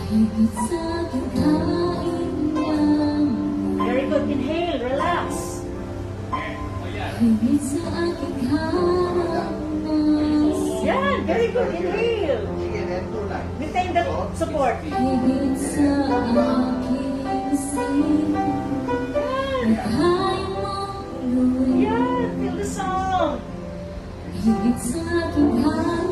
Higit sa aking kaingan, Very good. Inhale. Relax. higit sa aking harapan, Yan. Very good. Inhale. Maintain that support. higit sa aking isip, buhay mo luwi, Yan. Feel the song. higit sa aking harapan.